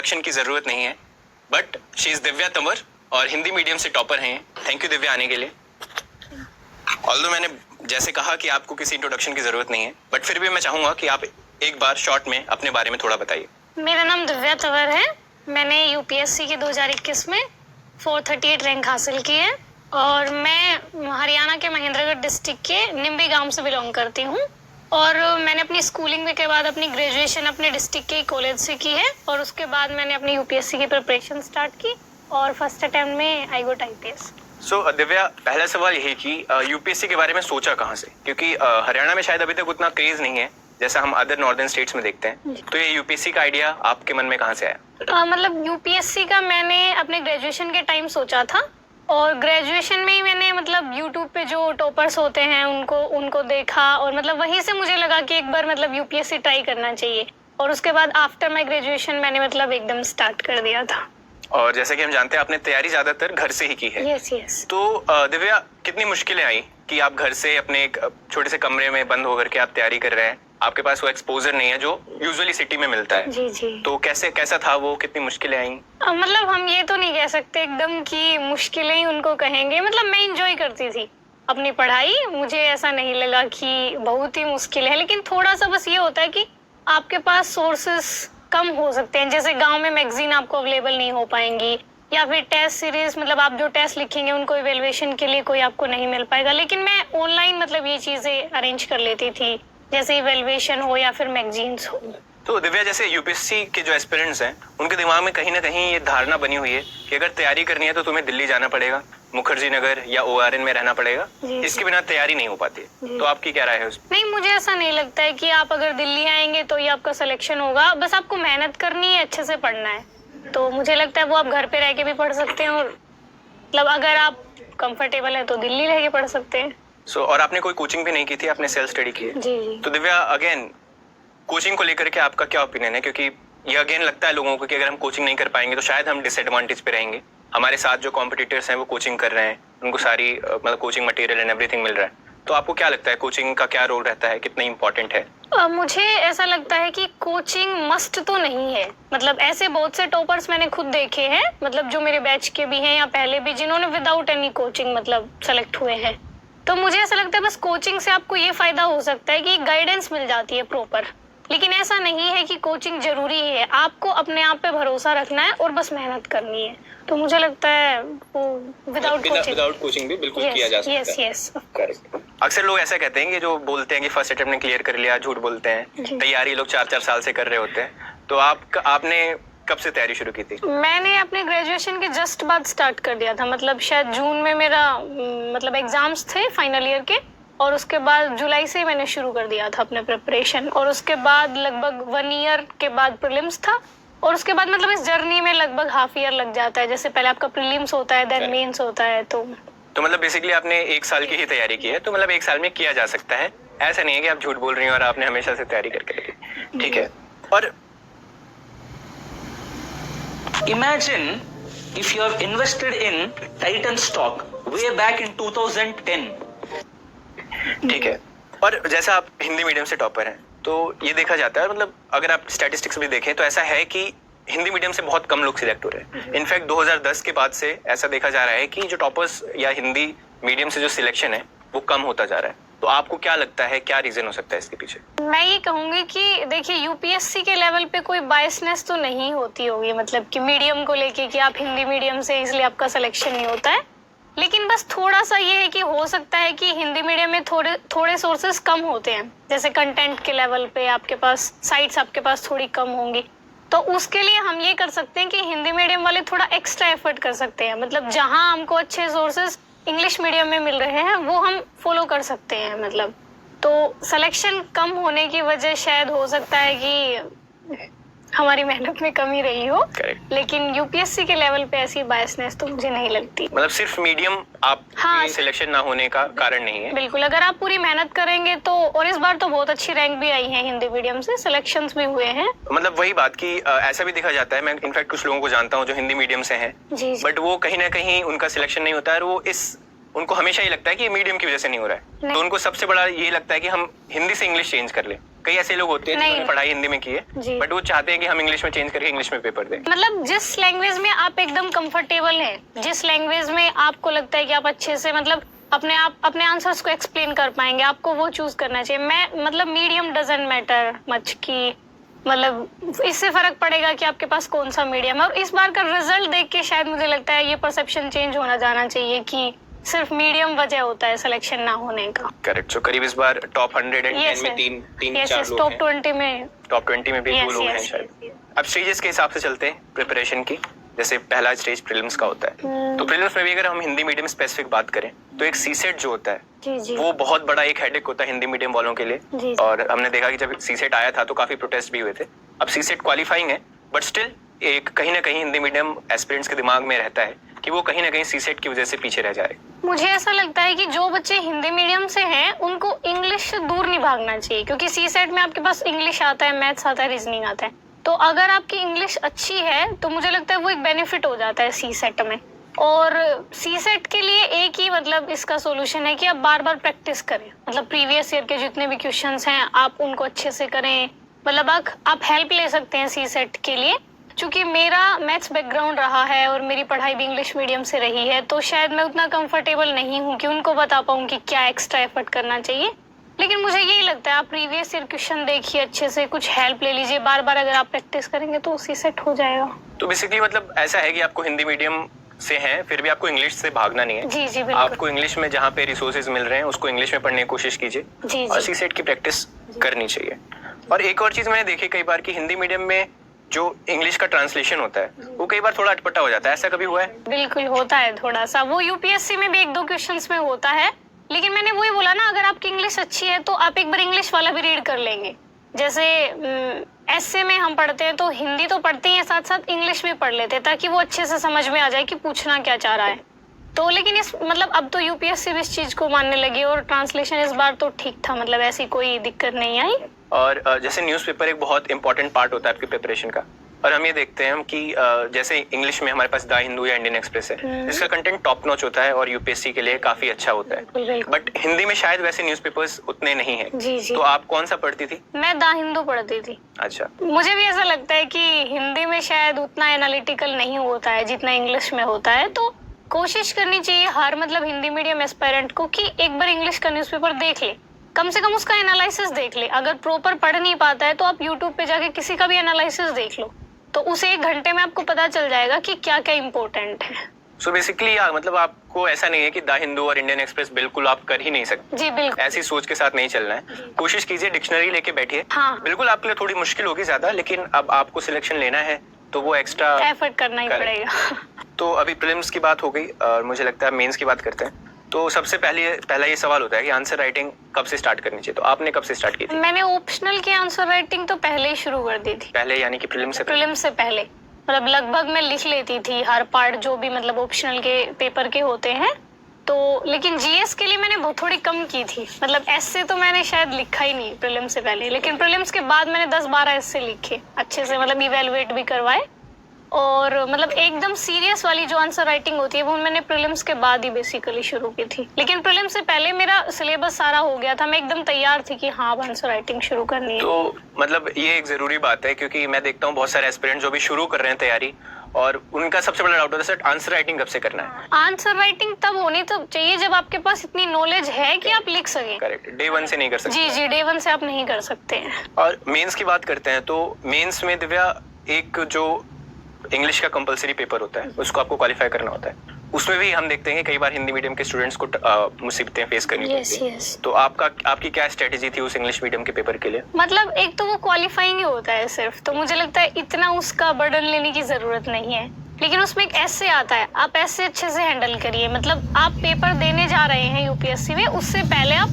Introduction की जरूरत नहीं है, but she is Divya Tanwar और हिंदी मीडियम से टॉपर हैं। थैंक यू दिव्या आने के लिए। ऑल्दो मैंने जैसे कहा कि आपको किसी इंट्रोडक्शन की जरूरत नहीं है, बट फिर भी मैं चाहूंगा कि आप एक बार शॉर्ट में अपने बारे में थोड़ा बताइए। मेरा नाम दिव्या तंवर है। मैंने यूपीएससी के 2021 में 438 रैंक हासिल की है और मैं हरियाणा के महेंद्रगढ़ डिस्ट्रिक्ट के निम्बी गांव से बिलोंग करती हूँ। और मैंने अपनी स्कूलिंग के बाद अपनी ग्रेजुएशन अपने डिस्ट्रिक्ट के कॉलेज से की है और उसके बाद मैंने अपनी यूपीएससी की प्रिपरेशन स्टार्ट की और फर्स्ट अटेम्प्ट में आई गॉट आईपीएस। सो दिव्या, पहला सवाल यही कि यूपीएससी के बारे में सोचा कहाँ से, क्योंकि हरियाणा में शायद अभी तक उतना क्रेज नहीं है जैसा हम अदर नॉर्दर्न स्टेट्स में देखते हैं। तो ये यूपीएससी का आइडिया आपके मन में कहाँ से आया? मतलब यूपीएससी का मैंने अपने ग्रेजुएशन के टाइम सोचा था और ग्रेजुएशन में ही मैंने मतलब यूट्यूब पे जो टॉपर्स होते हैं उनको देखा और मतलब वहीं से मुझे लगा कि एक बार मतलब यूपीएससी ट्राई करना चाहिए और उसके बाद आफ्टर माय ग्रेजुएशन मैंने मतलब एकदम स्टार्ट कर दिया था। और जैसे कि हम जानते हैं आपने तैयारी ज्यादातर घर से ही की है। यस। तो दिव्या, कितनी मुश्किलें आई कि आप घर से अपने एक छोटे से कमरे में बंद होकर के आप तैयारी कर रहे हैं? आपके पास वो एक्सपोजर नहीं है जो यूजुअली सिटी में मिलता है। जी। तो कैसा था वो, कितनी मुश्किलें आई? मतलब हम ये तो नहीं कह सकते एकदम कि मुश्किलें ही उनको कहेंगे। मतलब मैं इंजॉय करती थी अपनी पढ़ाई, मुझे ऐसा नहीं लगा कि बहुत ही मुश्किल है, लेकिन थोड़ा सा बस ये होता है कि आपके पास सोर्सेस कम हो सकते हैं। जैसे गांव में मैगजीन आपको अवेलेबल नहीं हो पाएंगी या फिर टेस्ट सीरीज, मतलब आप जो टेस्ट लिखेंगे उनको इवेल्युएशन के लिए कोई आपको नहीं मिल पाएगा। लेकिन मैं ऑनलाइन मतलब ये चीजें अरेंज कर लेती थी, जैसे इवेल्युएशन हो या फिर मैगजीन्स हो। तो दिव्या, जैसे यूपीएससी के जो एस्पिरेंट्स हैं उनके दिमाग में कहीं ना कहीं ये धारणा बनी हुई है कि अगर तैयारी करनी है तो तुम्हें दिल्ली जाना पड़ेगा, मुखर्जी नगर या ओआरएन में रहना पड़ेगा, इसके बिना तैयारी नहीं हो पाती। तो आपकी क्या राय है उसमें? नहीं, मुझे ऐसा नहीं लगता है कि आप अगर दिल्ली आएंगे तो ये आपका सिलेक्शन होगा। बस आपको मेहनत करनी है, अच्छे से पढ़ना है। तो मुझे लगता है वो आप घर पे रह के भी पढ़ सकते हैं और मतलब अगर आप कंफर्टेबल है तो दिल्ली रह के पढ़ सकते हैं। और आपने कोई कोचिंग भी नहीं की थी, आपने सेल्फ स्टडी की है? जी। तो दिव्या, अगेन कोचिंग को लेकर के आपका क्या ओपिनियन है? क्योंकि ये अगेन लगता है लोगों को कि अगर हम कोचिंग नहीं कर पाएंगे तो शायद हम डिसएडवांटेज पे रहेंगे। हमारे साथ जो कॉम्पिटिटर्स हैं वो कोचिंग कर रहे हैं, उनको सारी मतलब कोचिंग मटेरियल एंड एवरीथिंग मिल रहा है। तो आपको क्या लगता है कोचिंग का क्या रोल रहता है, कितना इंपॉर्टेंट है? मुझे ऐसा लगता है कि कोचिंग मस्ट तो नहीं है। मतलब ऐसे बहुत से टॉपर्स मैंने खुद देखे हैं, मतलब जो मेरे बैच के भी हैं या पहले भी, जिन्होंने विदाउट एनी कोचिंग मतलब सेलेक्ट हुए हैं। तो मुझे ऐसा लगता है बस कोचिंग से आपको ये फायदा हो सकता है कि गाइडेंस मिल जाती है प्रॉपर, लेकिन ऐसा नहीं है कि कोचिंग जरूरी है। आपको अपने आप पे भरोसा रखना है और बस मेहनत करनी है। तो मुझे लगता है वो विदाउट कोचिंग भी बिल्कुल किया जा सकता है। Yes, of course. अक्सर लोग ऐसा कहते हैं कि जो बोलते हैं कि फर्स्ट अटेम्प्ट में क्लियर कर लिया, झूठ बोलते हैं। तैयारी लोग 4-4 साल से कर रहे होते हैं। तो आपने कब से तैयारी शुरू की थी? मैंने अपने ग्रेजुएशन के जस्ट बाद स्टार्ट कर दिया था। मतलब शायद जून में मेरा मतलब एग्जाम्स थे फाइनल ईयर के और उसके बाद जुलाई से मैंने शुरू कर दिया था अपने प्रिपरेशन। और उसके बाद लगभग 1 ईयर के बाद प्रीलिम्स था और उसके बाद मतलब इस जर्नी में लगभग हाफ ईयर लग जाता है। जैसे पहले आपका प्रीलिम्स होता है, देन मेंस होता है। तो मतलब बेसिकली आपने 1 साल की ही तैयारी की है। तो मतलब 1 साल में किया जा सकता है, ऐसा नहीं है कि आप झूठ बोल रही हैं और आपने हमेशा से तैयारी करके रखी। ठीक है। और Imagine if you have invested in Titan stock way back in 2010. ठीक है। और जैसा आप हिंदी मीडियम से टॉपर हैं तो ये देखा जाता है, मतलब अगर आप स्टैटिस्टिक्स भी देखें तो ऐसा है कि हिंदी मीडियम से बहुत कम लोग सिलेक्ट हो रहे हैं। इनफैक्ट 2010 के बाद से ऐसा देखा जा रहा है कि जो टॉपर्स या हिंदी मीडियम से जो सिलेक्शन है वो कम होता जा रहा है। तो आपको क्या लगता है, क्या रीजन हो सकता है इसके पीछे? मैं ये कहूंगी कि देखिए यूपीएससी के लेवल पे कोई बायसनेस तो नहीं होती होगी, मतलब कि मीडियम को लेके कि आप हिंदी मीडियम से इसलिए आपका सिलेक्शन नहीं होता है। लेकिन बस थोड़ा सा ये है कि हो सकता है कि हिंदी मीडियम में थोड़े सोर्सेस कम होते हैं। जैसे कंटेंट के लेवल पे आपके पास साइट्स आपके पास थोड़ी कम होंगी। तो उसके लिए हम ये कर सकते हैं कि हिंदी मीडियम वाले थोड़ा एक्स्ट्रा एफर्ट कर सकते हैं। मतलब जहां हमको अच्छे सोर्सेस इंग्लिश मीडियम में मिल रहे हैं वो हम फॉलो कर सकते हैं। मतलब तो सिलेक्शन कम होने की वजह शायद हो सकता है कि हमारी मेहनत में कमी रही हो। Correct. लेकिन यूपीएससी के लेवल पे ऐसी बायसनेस तो मुझे नहीं लगती। मतलब सिर्फ मीडियम आप हाँ, सिलेक्शन ना होने का कारण नहीं है। बिल्कुल, अगर आप पूरी मेहनत करेंगे तो। और इस बार तो बहुत अच्छी रैंक भी आई है हिंदी मीडियम से, सिलेक्शंस भी हुए हैं। मतलब वही बात कि ऐसा भी देखा जाता है, मैं इनफैक्ट कुछ लोगों को जानता हूँ जो हिंदी मीडियम से हैं, जी। बट वो कहीं ना कहीं उनका सिलेक्शन नहीं होता है और वो इस उनको हमेशा ये लगता है कि ये मीडियम की वजह से नहीं हो रहा है, नहीं। तो उनको सबसे बड़ा ये लगता है कि हम हिंदी से इंग्लिश चेंज कर ले। कई ऐसे लोग होते हैं नहीं। जिन्होंने पढ़ाई हिंदी में की है, जी। बट वो चाहते हैं कि हम इंग्लिश में चेंज करके इंग्लिश में पेपर दें। मतलब जिस लैंग्वेज में आप एकदम कंफर्टेबल हैं, जिस लैंग्वेज में आपको लगता है कि आप अच्छे से मतलब अपने आंसर्स को एक्सप्लेन कर पाएंगे, आपको वो चूज करना चाहिए। मैं मतलब मीडियम डजंट मैटर मच की मतलब इससे फर्क पड़ेगा कि आपके पास कौन सा मीडियम है। और इस बार का रिजल्ट देख के शायद मुझे लगता है ये परसेप्शन चेंज होना जाना चाहिए कि सिर्फ मीडियम वजह होता है सिलेक्शन ना होने का। करेक्ट। सो करीब इस बार टॉप 110 में तीन चार लोग टॉप हैं। 20 में टॉप 20 में भी 2 लोग हैं शायद। अब स्टेजेस के हिसाब से चलते हैं प्रिपरेशन की। जैसे पहला स्टेज प्रीलिम्स का होता है, तो प्रीलिम्स में भी अगर हम हिंदी मीडियम स्पेसिफिक बात करें तो एक सीसेट जो होता है जी जी वो बहुत बड़ा एक हेडेक होता है हिंदी मीडियम वालों के लिए। जी। और हमने देखा कि जब सीसेट आया था तो काफी प्रोटेस्ट भी हुए थे। अब सीसेट क्वालिफाइंग है, बट स्टिल एक कहीं ना कहीं हिंदी मीडियम एस्पिरेंट्स के दिमाग में रहता है कि वो कहीं ना कहीं सीसेट की वजह से पीछे रह जाए। मुझे ऐसा लगता है कि जो बच्चे हिंदी मीडियम से हैं उनको इंग्लिश से दूर नहीं भागना चाहिए, क्योंकि सी सेट में आपके पास इंग्लिश आता है, मैथ्स आता है, रीजनिंग आता है। तो अगर आपकी इंग्लिश अच्छी है तो मुझे लगता है वो एक बेनिफिट हो जाता है सी सेट में। और सी सेट के लिए एक ही मतलब इसका सोल्यूशन है कि आप बार बार प्रैक्टिस करें। मतलब प्रीवियस ईयर के जितने भी क्वेश्चंस हैं आप उनको अच्छे से करें। मतलब आप हेल्प ले सकते हैं सी सेट के लिए। चूंकि मेरा मैथ्स बैकग्राउंड रहा है और मेरी पढ़ाई भी इंग्लिश मीडियम से रही है, तो शायद मैं उतना कंफर्टेबल नहीं हूँ कि उनको बता पाऊँ कि क्या एक्स्ट्रा एफर्ट करना चाहिए। लेकिन मुझे यही लगता है आप प्रीवियस ईयर क्वेश्चन देखिए, अच्छे से कुछ हेल्प ले लीजिए, बार बार अगर आप प्रैक्टिस करेंगे तो उसी सेट हो जाएगा। तो बेसिकली मतलब ऐसा है कि आपको हिंदी मीडियम से हैं फिर भी आपको इंग्लिश से भागना नहीं है। जी जी बिल्कुल। आपको इंग्लिश में जहाँ पे रिसोर्सेज मिल रहे हैं उसको इंग्लिश में पढ़ने की कोशिश कीजिए जी और जी सी सेट की प्रैक्टिस करनी चाहिए। और एक और चीज मैंने देखी कई बार कि हिंदी मीडियम में जो इंग्लिश का ट्रांसलेशन होता है वो कई बार थोड़ा अटपटा हो जाता है। ऐसा कभी हुआ है? बिल्कुल होता है थोड़ा सा। वो यूपीएससी में भी 1-2 क्वेश्चंस में होता है। लेकिन मैंने वही बोला ना, अगर आपकी इंग्लिश अच्छी है तो आप एक बार इंग्लिश वाला भी रीड कर लेंगे। जैसे एसए में हम पढ़ते हैं तो हिंदी तो पढ़ते ही हैं, साथ साथ इंग्लिश भी पढ़ लेते हैं ताकि वो अच्छे से समझ में आ जाए कि पूछना क्या चाह रहा है। तो लेकिन इस मतलब अब तो यूपीएससी भी इस चीज को मानने लगी और ट्रांसलेशन इस बार तो ठीक था, मतलब ऐसी कोई दिक्कत नहीं आई। और जैसे न्यूज़पेपर एक बहुत इंपॉर्टेंट पार्ट होता है आपकी प्रिपरेशन का, और हम ये देखते हैं कि जैसे इंग्लिश में हमारे पास द हिंदू या इंडियन एक्सप्रेस है जिसका कंटेंट टॉप नॉच होता है और यूपीएससी के लिए काफी अच्छा होता है, बट हिंदी में शायद वैसे न्यूज़पेपर्स उतने नहीं हैं। जी जी। तो आप कौन सा पढ़ती थी? मैं द हिंदू पढ़ती थी। अच्छा। मुझे भी ऐसा लगता है कि हिंदी में शायद उतना एनालिटिकल नहीं होता है जितना इंग्लिश में होता है। तो कोशिश करनी चाहिए हर मतलब हिंदी मीडियम एस्पायरेंट को कि एक बार इंग्लिश का न्यूज़पेपर देख ले, कम से कम उसका एनालिसिस देख ले। अगर प्रॉपर पढ़ नहीं पाता है तो आप यूट्यूब पे जाके किसी का भी एनालिसिस देख लो, तो उस 1 घंटे में आपको पता चल जाएगा कि क्या क्या इम्पोर्टेंट है। सो बेसिकली मतलब आपको ऐसा नहीं है कि द हिंदू और इंडियन एक्सप्रेस बिल्कुल आप कर ही नहीं सकते। जी बिल्कुल। ऐसी सोच के साथ नहीं चलना है। कोशिश कीजिए, डिक्शनरी लेके बैठिए। हाँ। बिल्कुल आपके लिए थोड़ी मुश्किल होगी ज्यादा, लेकिन अब आपको सिलेक्शन लेना है तो वो एक्स्ट्रा एफर्ट करना ही पड़ेगा। तो अभी प्रीलिम्स की बात हो गई और मुझे लगता है मेंस की बात करते हैं। तो सबसे पहला ये सवाल होता है कि आंसर राइटिंग कब से स्टार्ट करनी चाहिए। तो आपने कब से स्टार्ट की थी? मैंने ऑप्शनल की आंसर राइटिंग तो पहले ही शुरू कर दी थी। पहले यानी कि प्रीलिम्स से प्रीलिम्स से पहले मतलब लगभग मैं लिख लेती थी हर पार्ट जो भी मतलब ऑप्शनल के पेपर के होते हैं। तो लेकिन जीएस के लिए मैंने बहुत थोड़ी कम की थी। मतलब एस्से तो मैंने शायद लिखा ही नहीं प्रीलिम्स से पहले, लेकिन प्रीलिम्स के बाद मैंने 10-12 एस्से लिखे अच्छे से, मतलब इवेलुएट भी करवाए। और मतलब एकदम सीरियस वाली जो आंसर राइटिंग होती है वो मैंने प्रीलिम्स के बाद ही बेसिकली शुरू की थी। लेकिन प्रीलिम्स से पहले मेरा सिलेबस सारा हो गया था, मैं एकदम तैयार थी कि हाँ अब आंसर राइटिंग शुरू करनी है। तो मतलब ये एक जरूरी बात है, क्योंकि मैं देखता हूँ बहुत सारे एस्पिरेंट जो भी शुरू कर रहे हैं तैयारी, और उनका सबसे बड़ा डाउट होता है सर आंसर राइटिंग कब से करना है। आंसर राइटिंग तब होनी तो चाहिए जब आपके पास इतनी नॉलेज है कि आप लिख सकें। करेक्ट, डे 1 से नहीं कर सकते। जी जी, डे 1 से आप नहीं कर सकते हैं। और मेंस की बात करते हैं तो मेंस में दिव्या एक जो इंग्लिश का कंपलसरी पेपर होता है उसको आपको क्वालिफाई करना होता है। उसमें भी हम देखते हैं कि कई बार हिंदी मीडियम के स्टूडेंट्स को मुसीबतें फेस करनी पड़ती हैं। तो आपकी क्या स्ट्रेटेजी थी उस इंग्लिश मीडियम के पेपर के लिए? मतलब एक तो वो क्वालिफाइंग ही होता है सिर्फ, तो मुझे लगता है इतना उसका बर्डन लेने की जरूरत नहीं है। लेकिन उसमें एक एस्से आता है, आप एस्से अच्छे से हैंडल करिए। मतलब आप पेपर देने जा रहे हैं यूपीएससी में, उससे पहले आप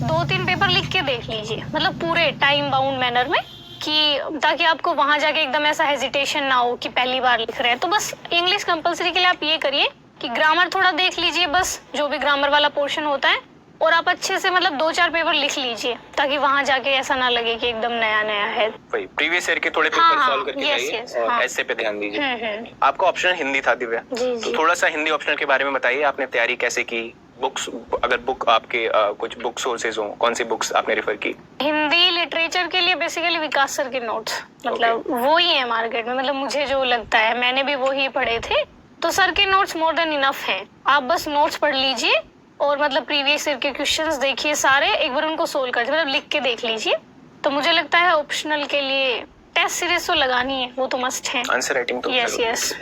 2-3 पेपर लिख के देख लीजिए, मतलब पूरे टाइम बाउंड मैनर में, कि ताकि आपको वहां जाके एकदम ऐसा हेजिटेशन ना हो कि पहली बार लिख रहे हैं। तो बस इंग्लिश कंपलसरी के लिए आप ये करिए कि ग्रामर थोड़ा देख लीजिए, बस जो भी ग्रामर वाला पोर्शन होता है, और आप अच्छे से मतलब 2-4 पेपर लिख लीजिए ताकि वहां जाके ऐसा ना लगे कि एकदम नया नया है। वही प्रीवियस ईयर के थोड़े पेपर हाँ, सॉल्व करके जाइए और ऐसे पे ध्यान दीजिए। आपका ऑप्शनल हिंदी था दिव्या, जी, तो थोड़ा सा हिंदी ऑप्शनल के बारे में बताइए, आपने तैयारी कैसे की बुक्स, अगर बुक आपके कुछ बुक सोर्सेज हो, कौन सी बुक्स आपने रेफर की? हिंदी लिटरेचर के लिए बेसिकली विकास सर के नोट्स, मतलब वो ही है मार्केट में, मतलब मुझे जो लगता है, मैंने भी वो ही पढ़े थे। तो सर के नोट्स मोर देन इनफ हैं, आप बस नोट्स पढ़ लीजिए और मतलब प्रीवियस ईयर के क्वेश्चंस देखिए सारे, एक बार उनको सोल्व कर मतलब लिख के देख लीजिए। तो मुझे लगता है ऑप्शनल के लिए टेस्ट सीरीज तो लगानी है, वो तो मस्ट है। आंसर राइटिंग तो यस यस।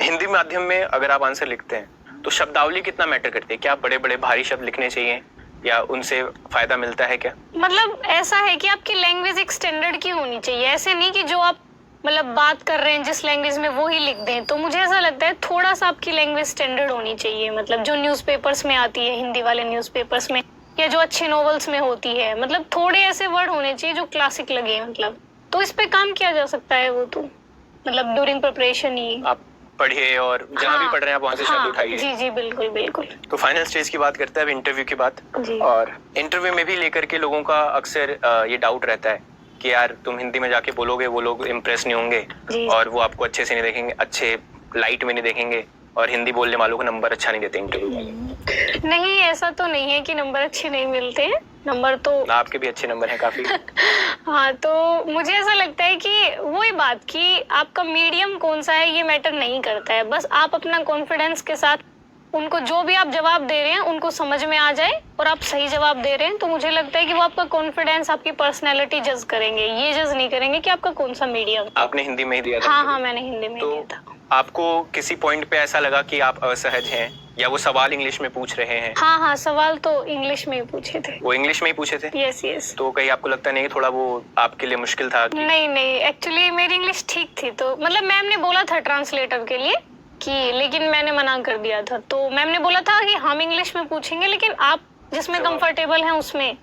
हिंदी माध्यम में अगर आप आंसर लिखते हैं तो शब्दावली कितना मैटर करती है? क्या बड़े बड़े भारी शब्द लिखने चाहिए या उनसे फायदा मिलता है क्या? मतलब ऐसा है कि आपकी लैंग्वेज एक स्टैंडर्ड की होनी चाहिए, ऐसे नहीं कि जो आप मतलब बात कर रहे हैं जिस लैंग्वेज में वो ही लिख दें। तो मुझे ऐसा लगता है थोड़ा सा आपकी लैंग्वेज स्टैंडर्ड होनी चाहिए, मतलब जो न्यूज़पेपर्स में आती है, हिंदी वाले न्यूज़पेपर्स में, या जो अच्छे नॉवेल्स में होती है, मतलब थोड़े ऐसे वर्ड होने चाहिए जो क्लासिक लगे, मतलब तो इस पे काम किया जा सकता है। वो तो मतलब ड्यूरिंग प्रिपरेशन ही आप पढ़िए और जहाँ भी पढ़ रहे हैं आप वहाँ से शब्द उठाइए। जी जी बिल्कुल बिल्कुल। तो फाइनल स्टेज की बात करते हैं अब, इंटरव्यू की बात। जी। और इंटरव्यू में भी लेकर के लोगों का अक्सर ये डाउट रहता है कि यार तुम हिंदी में जाके बोलोगे, वो लोग इम्प्रेस नहीं होंगे और वो आपको अच्छे से नहीं देखेंगे, अच्छे लाइट में नहीं देखेंगे, और हिंदी बोलने वालों को नंबर अच्छा नहीं देते इंटरव्यू में। नहीं, ऐसा तो नहीं है कि नंबर अच्छे नहीं मिलते हैं, नंबर तो आपके भी अच्छे नंबर हैं काफी। हाँ, तो मुझे ऐसा लगता है कि वही बात कि आपका मीडियम कौन सा है ये मैटर नहीं करता है, बस आप अपना कॉन्फिडेंस के साथ उनको जो भी आप जवाब दे रहे हैं उनको समझ में आ जाए और आप सही जवाब दे रहे हैं, तो मुझे लगता है कि वो आपका कॉन्फिडेंस, आपकी पर्सनैलिटी जज करेंगे, ये जज नहीं करेंगे कि आपका कौन सा मीडियम। आपने हिंदी में ही दिया था? हाँ, मैंने हिंदी में दिया था। आपको किसी पॉइंट पे ऐसा लगा कि आप असहज हैं या वो सवाल इंग्लिश में पूछ रहे हैं? हाँ, सवाल तो इंग्लिश में ही पूछे थे। वो इंग्लिश में ही पूछे थे? यस। तो कहीं आपको लगता नहीं थोड़ा वो आपके लिए मुश्किल था? नहीं, एक्चुअली मेरी इंग्लिश ठीक थी, तो मतलब मैम ने बोला था ट्रांसलेटर के लिए कि, लेकिन मैंने मना कर दिया था। तो मैम ने बोला था कि हम इंग्लिश में पूछेंगे लेकिन आप जिसमें कंफर्टेबल हैं उसमें,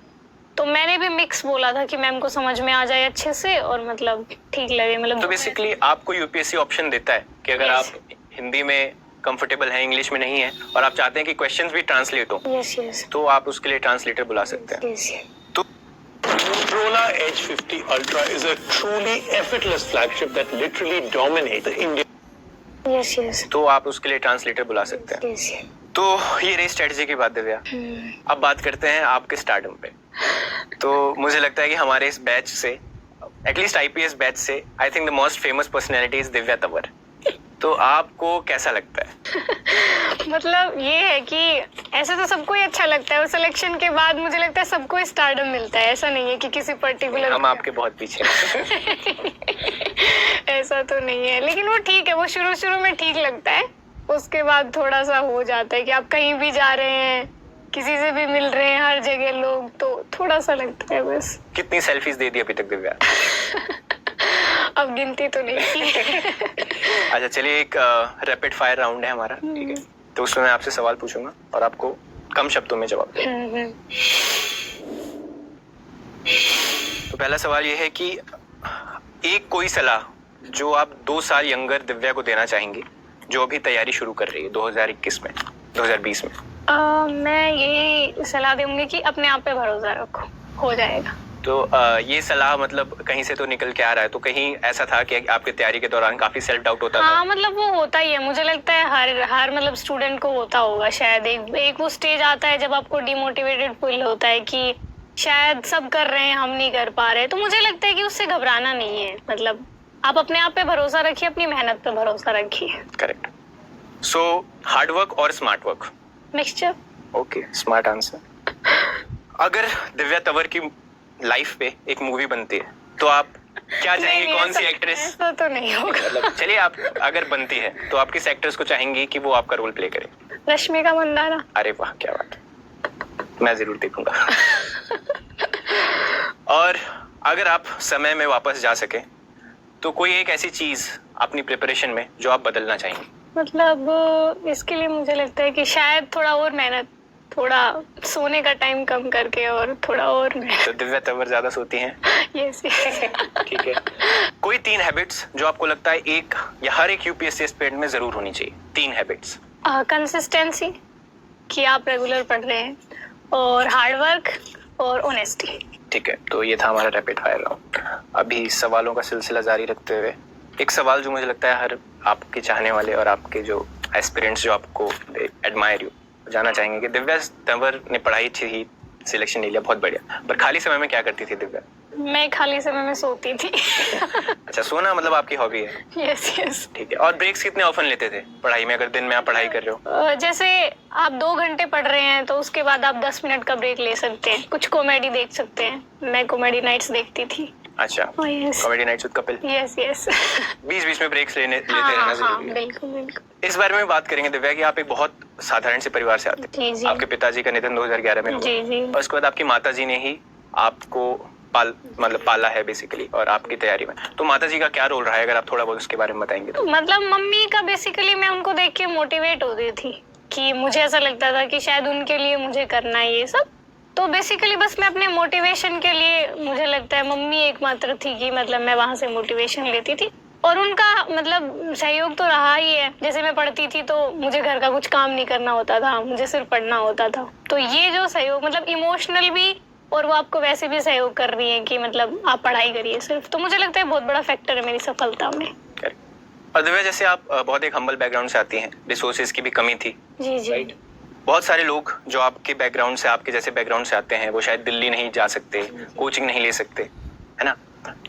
तो मैंने भी मिक्स बोला था कि मैम को समझ में आ जाए अच्छे से और मतलब ठीक लगे, मतलब। तो बेसिकली आपको यूपीएससी ऑप्शन देता है कि अगर आप हिंदी में कंफर्टेबल हैं, इंग्लिश में नहीं है, और आप चाहते हैं कि क्वेश्चंस भी ट्रांसलेट हो, यस, तो आप उसके लिए ट्रांसलेटर बुला सकते हैं। Motorola Edge 50 Ultra is a truly effortless flagship that literally dominates the Indian. Yes. तो आप उसके लिए ट्रांसलेटर बुला सकते हैं। तो ये रही स्ट्रेटजी की बात दिव्या। अब बात करते हैं आपके स्टारडम पे। तो मुझे लगता है कि हमारे इस बैच से, एटलीस्ट आईपीएस बैच से, I think the most famous personality is Divya Tanwar. तो आपको कैसा लगता है? मतलब ये है कि ऐसे तो सबको ही अच्छा लगता है और सिलेक्शन के बाद मुझे लगता है सबको स्टारडम मिलता है, ऐसा नहीं है कि किसी पर्टिकुलर। हम आपके बहुत पीछे हैं। ऐसा तो नहीं है, लेकिन वो ठीक है, वो शुरू में ठीक लगता है, उसके बाद थोड़ा सा हो जाता है कि आप कहीं भी जा रहे हैं, किसी से भी मिल रहे हैं, हर जगह लोग, तो थोड़ा सा लगता है बस। कितनी सेल्फीज दे दी अभी तक दिव्या? अब गिनती तो नहीं की। अच्छा चलिए, एक रैपिड फायर राउंड है हमारा, ठीक है? तो उसमें मैं आपसे सवाल पूछूंगा और आपको कम शब्दों में जवाब देना। तो पहला सवाल ये है कि एक कोई सलाह जो आप 2 साल यंगर दिव्या को देना चाहेंगे जो अभी तैयारी शुरू कर रही है 2021 में, 2020 में। मैं ये सलाह दूंगी कि अपने आप पे भरोसा रखो, हो जाएगा। तो ये सलाह मतलब कहीं से तो निकल के आ रहा है, तो कहीं ऐसा था कि आपके तैयारी के दौरान काफी सेल्फ डाउट होता था? हाँ, मतलब वो होता ही है, मुझे लगता है हर मतलब स्टूडेंट को होता होगा शायद। एक वो स्टेज आता है जब आपको डिमोटिवेटेड फील होता है कि शायद सब कर रहे हैं, हम नहीं कर पा रहे। तो मुझे लगता है कि उससे घबराना नहीं है, मतलब आप अपने आप पे भरोसा रखिए, अपनी मेहनत पे भरोसा रखिए। करेक्ट। सो हार्ड वर्क और smart work? Mixture. Okay, smart answer. अगर दिव्या तंवर की लाइफ पे एक मूवी बनती है तो आप क्या चाहेंगे? कौन सी एक्ट्रेस? ऐसा तो नहीं होगा। मतलब चलिए, आप अगर बनती है तो आप किस एक्ट्रेस को चाहेंगी कि वो आपका रोल प्ले करे? रश्मिका मंदाना। अरे वाह, क्या बात है, मैं जरूर देखूंगा। और अगर आप समय में वापस जा सके तो कोई एक ऐसी चीज अपनी प्रिपरेशन में जो आप बदलना चाहेंगे? मतलब इसके लिए मुझे लगता है कि शायद थोड़ा और मेहनत, थोड़ा सोने का टाइम कम करके और थोड़ा और तो दिव्या तंवर ज्यादा सोती हैं? यस। ठीक है। कोई 3 हैबिट्स जो आपको लगता है एक या हर एक यूपीएससी एस्पिरेंट में जरूर होनी चाहिए? 3 हैबिट्स। कंसिस्टेंसी, कि आप रेगुलर पढ़ रहे हैं, और हार्ड वर्क और ऑनेस्टी। ठीक है, तो ये था हमारा रैपिड फायर राउंड। अभी सवालों का सिलसिला जारी रखते हुए एक सवाल जो मुझे लगता है हर आपके चाहने वाले और आपके जो एस्पिरेंट्स जो आपको एडमायर यू, जानना चाहेंगे कि दिव्या तंवर ने पढ़ाई अच्छी ही सिलेक्शन नहीं लिया, बहुत बढ़िया, पर खाली समय में क्या करती थी दिव्या? मैं खाली समय में सोती थी। अच्छा, सोना मतलब आपकी हॉबी है? Yes yes. ठीक है। और ब्रेक्स कितने ऑफन लेते थे पढ़ाई में, अगर दिन में आप पढ़ाई कर रहे हो? जैसे आप 2 घंटे पढ़ रहे हैं तो उसके बाद आप 10 मिनट का ब्रेक ले सकते हैं, कुछ कॉमेडी देख सकते हैं। मैं कॉमेडी नाइट्स देखती थी। अच्छा, comedy nights with Kapil. Yes yes. बीच बीच में ब्रेक्स लेते हाँ रहना हाँ जरूरी है। बिल्कुल बिल्कुल। इस बारे में बात करेंगे दिव्या कि आप एक बहुत साधारण से परिवार से आते जी हैं। जी। आपके पिताजी का निधन 2011 में हुआ, जी जी। और उसके बाद आपकी माताजी ने ही आपको पाला है बेसिकली, और आपकी तैयारी में। तो माताजी का क्या रोल रहा है, अगर आप थोड़ा बहुत उसके बारे में बताएंगे तो? मतलब मम्मी का बेसिकली मैं उनको देख के मोटिवेट होती थी कि मुझे ऐसा लगता था कि शायद उनके लिए मुझे करना है ये सब। तो बेसिकली बस मैं अपने मोटिवेशन के लिए, मुझे लगता है मम्मी एकमात्र थी कि मतलब मैं वहां से मोटिवेशन लेती थी, और उनका मतलब सहयोग तो रहा ही है। जैसे मैं पढ़ती थी तो मुझे घर का कुछ काम नहीं करना होता था, मुझे सिर्फ पढ़ना होता था। तो ये जो सहयोग मतलब इमोशनल भी, और वो आपको वैसे भी सहयोग कर रही है कि मतलब आप पढ़ाई करिए सिर्फ, तो मुझे लगता है बहुत बड़ा फैक्टर है मेरी सफलता में। और दिव्या, जैसे आप बहुत एक हम्बल बैकग्राउंड से आती हैं, रिसोर्सेज की भी कमी थी, जी जी। राइट? बहुत सारे लोग जो आपके बैकग्राउंड से, आपके जैसे बैकग्राउंड से आते हैं, वो शायद दिल्ली नहीं जा सकते, कोचिंग नहीं ले सकते, है ना?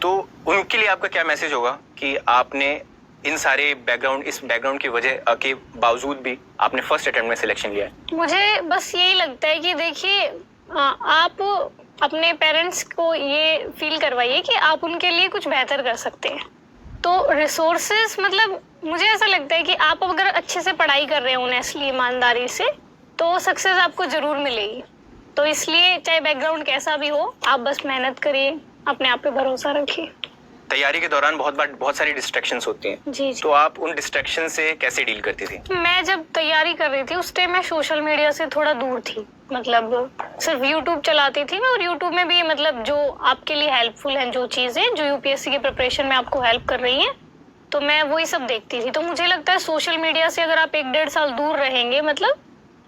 तो उनके लिए आपका क्या मैसेज होगा कि आपने इन सारे इस बैकग्राउंड की वजह के बावजूद भी आपने फर्स्ट अटेम्प्ट में सिलेक्शन लिया है? मुझे बस यही लगता है कि देखिए, आप अपने पेरेंट्स को ये फील करवाइए कि आप उनके लिए कुछ बेहतर कर सकते हैं। तो रिसोर्सेज मतलब मुझे ऐसा लगता है कि आप अगर अच्छे से पढ़ाई कर रहे हो ऑनेस्टली, ईमानदारी से, तो सक्सेस आपको जरूर मिलेगी। तो इसलिए चाहे बैकग्राउंड कैसा भी हो, आप बस मेहनत करिए, अपने आप पे भरोसा रखिए। तैयारी के दौरान बहुत सारी डिस्ट्रैक्शंस होती हैं, जी जी। तो आप उन डिस्ट्रैक्शन से कैसे डील करती थी? मैं जब तैयारी कर रही थी उस टाइम मैं सोशल मीडिया से थोड़ा दूर थी, मतलब सिर्फ यूट्यूब चलाती थी मैं, और यूट्यूब में भी मतलब जो आपके लिए हेल्पफुल हैं, जो चीजें जो यूपीएससी के प्रिपरेशन में आपको हेल्प कर रही हैं, तो मैं वही सब देखती थी। तो मुझे लगता है सोशल मीडिया से अगर आप 1-1.5 साल दूर रहेंगे, मतलब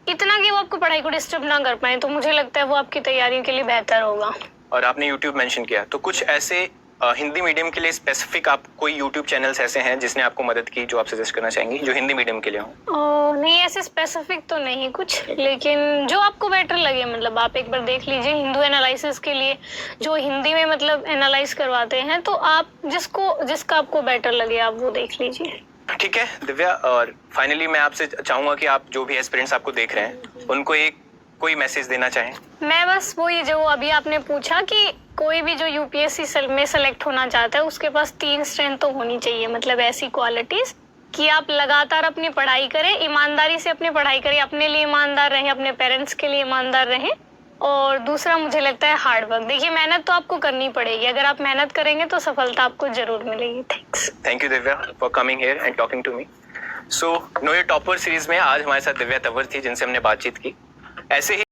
इतना कि वो आपको पढ़ाई को डिस्टर्ब ना कर पाए, तो मुझे लगता है वो आपकी तैयारी के लिए बेहतर होगा। और आपने यूट्यूब मेंशन किया, तो कुछ ऐसे हिंदी मीडियम के लिए स्पेसिफिक आप कोई यूट्यूब चैनल्स ऐसे हैं जिसने आपको मदद की, जो आप सजेस्ट करना चाहेंगी, जो हिंदी मीडियम के लिए हो? नहीं, ऐसे स्पेसिफिक तो नहीं कुछ, लेकिन जो आपको बेटर लगे, मतलब आप एक बार देख लीजिए। हिंदू एनालिसिस के लिए जो हिंदी में मतलब एनालाइज करवाते हैं, तो आप जिसका आपको बेटर लगे आप वो देख लीजिए। ठीक है दिव्या, और फाइनली मैं आपसे चाहूंगा कि आप जो भी एस्पिरेंट्स आपको देख रहे हैं उनको कोई मैसेज देना चाहें। मैं बस वही जो अभी आपने पूछा कि कोई भी जो यूपीएससी में सेलेक्ट होना चाहता है उसके पास 3 स्ट्रेंथ तो होनी चाहिए, मतलब ऐसी क्वालिटीज कि आप लगातार अपनी पढ़ाई करें, ईमानदारी से अपनी पढ़ाई करें, अपने लिए ईमानदार रहें, अपने पेरेंट्स के लिए ईमानदार रहें, और दूसरा मुझे लगता है हार्ड वर्क। देखिए, मेहनत तो आपको करनी पड़ेगी, अगर आप मेहनत करेंगे तो सफलता आपको जरूर मिलेगी। Thank you Divya for coming here and talking to me. So know your topper series में आज हमारे साथ दिव्या तंवर थी, जिनसे हमने बातचीत की। ऐसे ही